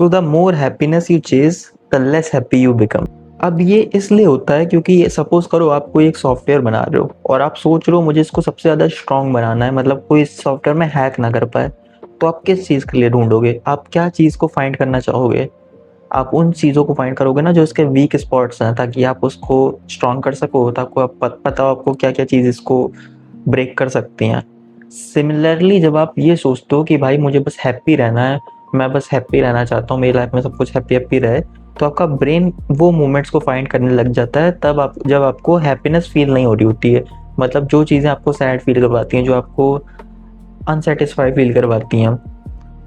So the more happiness you chase the less happy you become. अब ये इसलिए होता है क्योंकि सपोज करो आप कोई एक सॉफ्टवेयर बना रहे हो और आप सोच रहे हो मुझे इसको सबसे ज़्यादा स्ट्रॉन्ग बनाना है, मतलब कोई इस सॉफ्टवेयर में हैक ना कर पाए। तो आप किस चीज़ के लिए ढूंढोगे, आप क्या चीज़ को फाइंड करना चाहोगे? आप उन चीज़ों को फाइंड करोगे ना जो इसके वीक स्पॉट्स हैं, ताकि आप उसको स्ट्रॉन्ग कर सको, ताकि आप पता हो आपको क्या क्या चीज़ इसको ब्रेक कर सकती हैं। सिमिलरली जब आप ये सोचते हो कि भाई मुझे बस हैप्पी रहना है, मैं बस हैप्पी रहना चाहता हूँ, मेरी लाइफ में सब कुछ हैप्पी हैप्पी रहे, तो आपका ब्रेन वो मोमेंट्स को फाइंड करने लग जाता है तब आप जब आपको हैप्पीनेस फील नहीं हो रही होती है। मतलब जो चीज़ें आपको सैड फील करवाती हैं, जो आपको अनसेटिस्फाई फील करवाती हैं,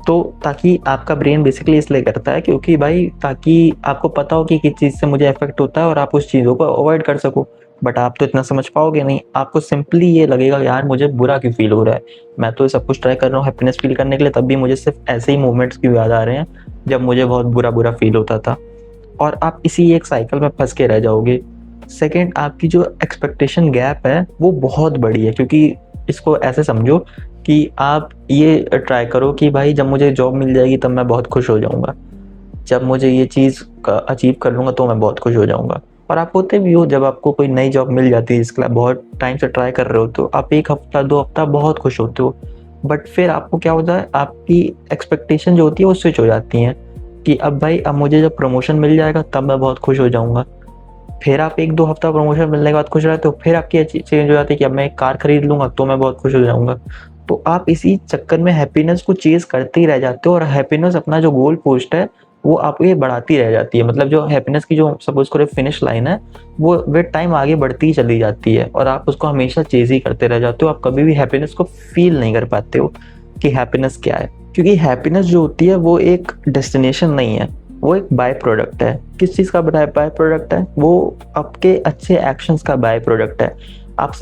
तो ताकि आपका ब्रेन बेसिकली इसलिए करता है क्योंकि भाई ताकि आपको पता हो कि किस चीज़ से मुझे इफेक्ट होता है और आप उस चीज़ों को अवॉइड कर सको। बट आप तो इतना समझ पाओगे नहीं, आपको सिंपली ये लगेगा यार मुझे बुरा क्यों फील हो रहा है, मैं तो सब कुछ ट्राई कर रहा हूँ हैप्पीनेस फील करने के लिए, तब भी मुझे सिर्फ ऐसे ही मोमेंट्स क्यों याद आ रहे हैं जब मुझे बहुत बुरा बुरा फील होता था। और आप इसी एक साइकिल में फंस के रह जाओगे। सेकेंड, आपकी जो एक्सपेक्टेशन गैप है वो बहुत बड़ी है, क्योंकि इसको ऐसे समझो कि आप ये ट्राई करो कि भाई जब मुझे जॉब मिल जाएगी तब मैं बहुत खुश हो जाऊंगा, जब मुझे ये चीज़ अचीव कर लूँगा तो मैं बहुत खुश हो जाऊंगा। और आप होते भी हो, जब आपको कोई नई जॉब मिल जाती है जिसके लिए बहुत टाइम से ट्राई कर रहे हो तो आप 1 हफ्ता 2 हफ्ता बहुत खुश होते हो। बट फिर आपको क्या होता है, आपकी एक्सपेक्टेशन जो होती है वो स्विच हो जाती हैं कि अब भाई अब मुझे जब प्रमोशन मिल जाएगा तब मैं बहुत खुश हो जाऊंगा। फिर आप 1-2 हफ्ता प्रमोशन मिलने के बाद खुश रहते हो, फिर आपकी चेंज हो जाती है कि अब मैं एक कार खरीद लूंगा तो मैं बहुत खुश हो जाऊंगा। तो आप इसी चक्कर में हैप्पीनेस को चेज करते ही रह जाते हो और हैप्पीनेस अपना जो गोल पोस्ट है वो आपको ये बढ़ाती रह जाती है। मतलब जो हैप्पीनेस की जो सपोज करो फिनिश लाइन है वो विद टाइम आगे बढ़ती ही चली जाती है और आप उसको हमेशा चेज ही करते रह जाते हो। आप कभी भी हैप्पीनेस को फील नहीं कर पाते हो कि हैप्पीनेस क्या है, क्योंकि हैप्पीनेस जो होती है वो एक डेस्टिनेशन नहीं है, वो एक बाय प्रोडक्ट है। किस चीज़ का बाय प्रोडक्ट है? वो आपके अच्छे एक्शंस का बाय प्रोडक्ट है। आप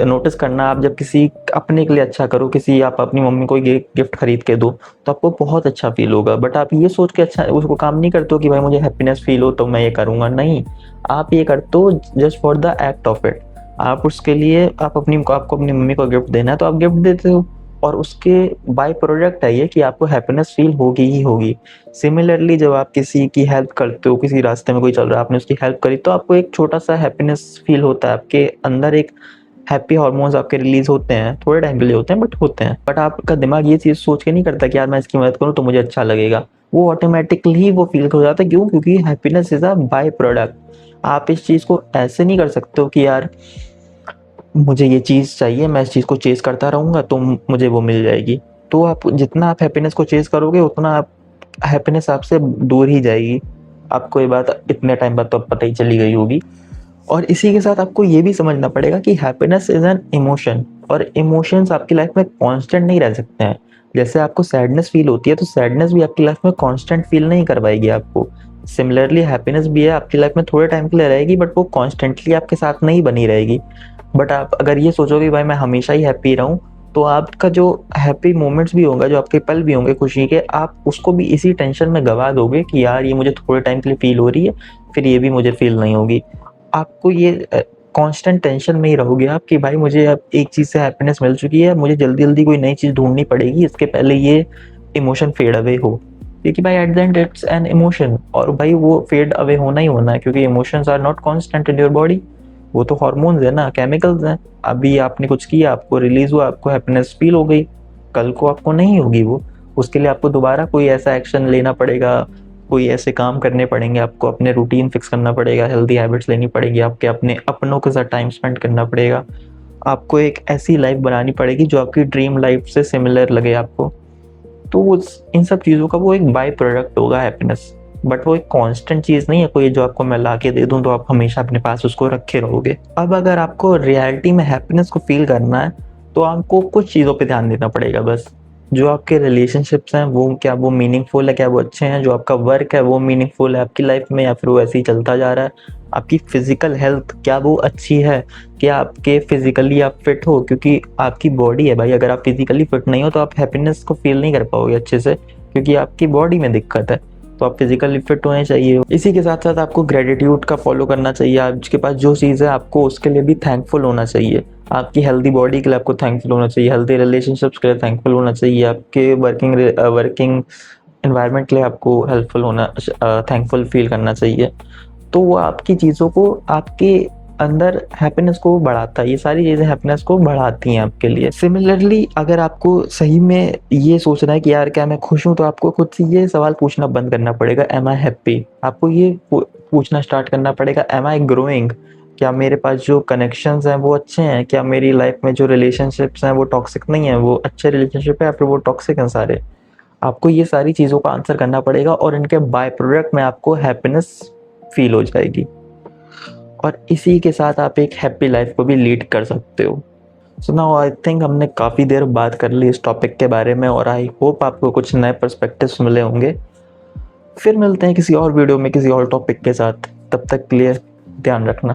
नोटिस करना, आप जब किसी अपने के लिए अच्छा करो, किसी आप अपनी मम्मी को गिफ्ट खरीद के दो तो आपको बहुत अच्छा फील होगा। बट आप ये सोच के अच्छा उसको काम नहीं करते हो कि भाई मुझे हैप्पीनेस फील हो तो मैं ये करूँगा, नहीं। आप ये करते हो just for the act of it. आप उसके लिए आपको अपनी मम्मी को गिफ्ट देना है तो आप गिफ्ट देते हो, और उसके बाय प्रोडक्ट है ये कि आपको हैप्पीनेस फील होगी ही होगी। सिमिलरली जब आप किसी की हेल्प करते हो, किसी रास्ते में कोई चल रहा है आपने उसकी हेल्प करी तो आपको एक छोटा सा हैप्पीनेस फील होता है, आपके अंदर एक हैप्पी हार्मोन्स आपके रिलीज होते हैं, थोड़े टाइम के लिए होते हैं बट होते हैं। बट आपका दिमाग ये चीज़ सोच के नहीं करता कि यार मैं इसकी मदद करूँ तो मुझे अच्छा लगेगा, वो ऑटोमेटिकली ही वो फील हो जाता है। क्यों? क्योंकि happiness is a by product. आप इस चीज़ को ऐसे नहीं कर सकते हो कि यार मुझे ये चीज़ चाहिए, मैं इस चीज़ को चेज़ करता रहूँगा तो मुझे वो मिल जाएगी। तो आप जितना आप हैप्पीनेस को चेज़ करोगे उतना आप हैप्पीनेस आपसे दूर ही जाएगी। आपको ये बात इतने टाइम बाद तो अब पता ही चली गई होगी। और इसी के साथ आपको ये भी समझना पड़ेगा कि हैप्पीनेस इज़ एन इमोशन, और इमोशंस आपकी लाइफ में कांस्टेंट नहीं रह सकते हैं। जैसे आपको सैडनेस फील होती है तो सैडनेस भी आपकी लाइफ में कांस्टेंट फील नहीं करवाएगी आपको। सिमिलरली हैप्पीनेस भी है, आपकी लाइफ में थोड़े टाइम के लिए रहेगी बट वो कॉन्स्टेंटली आपके साथ नहीं बनी रहेगी। बट आप अगर ये सोचोगे भाई मैं हमेशा ही हैप्पी रहूं, तो आपका जो हैप्पी मोमेंट्स भी होगा, जो आपके पल भी होंगे खुशी के, आप उसको भी इसी टेंशन में गवा दोगे कि यार ये मुझे थोड़े टाइम के लिए फील हो रही है, फिर ये भी मुझे फील नहीं होगी। आपको ये कांस्टेंट टेंशन में ही रहोगे आप कि भाई मुझे अब एक चीज़ से हैप्पीनेस मिल चुकी है, मुझे जल्दी जल्दी कोई नई चीज़ ढूंढनी पड़ेगी इसके पहले ये इमोशन फेड अवे हो। क्योंकि भाई at the end it's an emotion, और भाई वो फेड अवे होना ही होना है, क्योंकि emotions are not constant in your body. वो तो हॉर्मोन्स है ना, केमिकल्स हैं। अभी आपने कुछ किया, आपको रिलीज हुआ, आपको हैप्पीनेस फील हो गई, कल को आपको नहीं होगी वो। उसके लिए आपको दोबारा कोई ऐसा एक्शन लेना पड़ेगा, कोई ऐसे काम करने पड़ेंगे, आपको अपने रूटीन फिक्स करना पड़ेगा, हेल्दी हैबिट्स लेनी पड़ेगी, आपके अपने अपनों के साथ टाइम स्पेंड करना पड़ेगा, आपको एक ऐसी लाइफ बनानी पड़ेगी जो आपकी ड्रीम लाइफ से सिमिलर लगे आपको। तो वो इन सब चीज़ों का वो एक बाय प्रोडक्ट होगा हैप्पीनेस। बट वो एक कांस्टेंट चीज़ नहीं है कोई जो आपको मैं ला के दे दूँ तो आप हमेशा अपने पास उसको रखे रहोगे। अब अगर आपको रियलिटी में हैप्पीनेस को फील करना है तो आपको कुछ चीज़ों पे ध्यान देना पड़ेगा बस। जो आपके रिलेशनशिप्स हैं वो क्या वो मीनिंगफुल है, क्या वो अच्छे हैं? जो आपका वर्क है वो मीनिंगफुल है आपकी लाइफ में, या फिर वो ऐसे ही चलता जा रहा है? आपकी फिजिकल हेल्थ क्या वो अच्छी है? क्या आपके फिजिकली आप फिट हो? क्योंकि आपकी बॉडी है भाई, अगर आप फिजिकली फिट नहीं हो तो आप हैप्पीनेस को फील नहीं कर पाओगे अच्छे से, क्योंकि आपकी बॉडी में दिक्कत है। तो आप फिजिकली फिट होने चाहिए। इसी के साथ साथ आपको ग्रेटिट्यूड का फॉलो करना चाहिए। आपके पास जो चीज़ है आपको उसके लिए भी थैंकफुल होना चाहिए। आपकी हेल्दी बॉडी के लिए आपको थैंकफुल होना चाहिए, हेल्दी रिलेशनशिप्स के लिए थैंकफुल होना चाहिए, आपके वर्किंग एनवायरनमेंट के लिए आपको हेल्पफुल होना, थैंकफुल फील करना चाहिए। तो वो आपकी चीज़ों को, आपके अंदर हैप्पीनेस को बढ़ाता है। ये सारी चीज़ें हैप्पीनेस को बढ़ाती हैं आपके लिए। सिमिलरली अगर आपको सही में ये सोचना है कि यार क्या मैं खुश हूँ, तो आपको खुद से ये सवाल पूछना बंद करना पड़ेगा, एम आई हैप्पी? आपको ये पूछना स्टार्ट करना पड़ेगा, एम आई ग्रोइंग? क्या मेरे पास जो कनेक्शंस हैं वो अच्छे हैं? क्या मेरी लाइफ में जो रिलेशनशिप्स हैं वो टॉक्सिक नहीं है? वो अच्छे रिलेशनशिप है या फिर वो टॉक्सिक हैं सारे? आपको ये सारी चीज़ों का आंसर करना पड़ेगा और इनके बाय प्रोडक्ट में आपको हैप्पीनेस फील हो जाएगी, और इसी के साथ आप एक हैप्पी लाइफ को भी लीड कर सकते हो। सो नाउ आई थिंक हमने काफ़ी देर बात कर ली इस टॉपिक के बारे में, और आई होप आपको कुछ नए पर्सपेक्टिव्स मिले होंगे। फिर मिलते हैं किसी और वीडियो में किसी और टॉपिक के साथ। तब तक के लिए ध्यान रखना।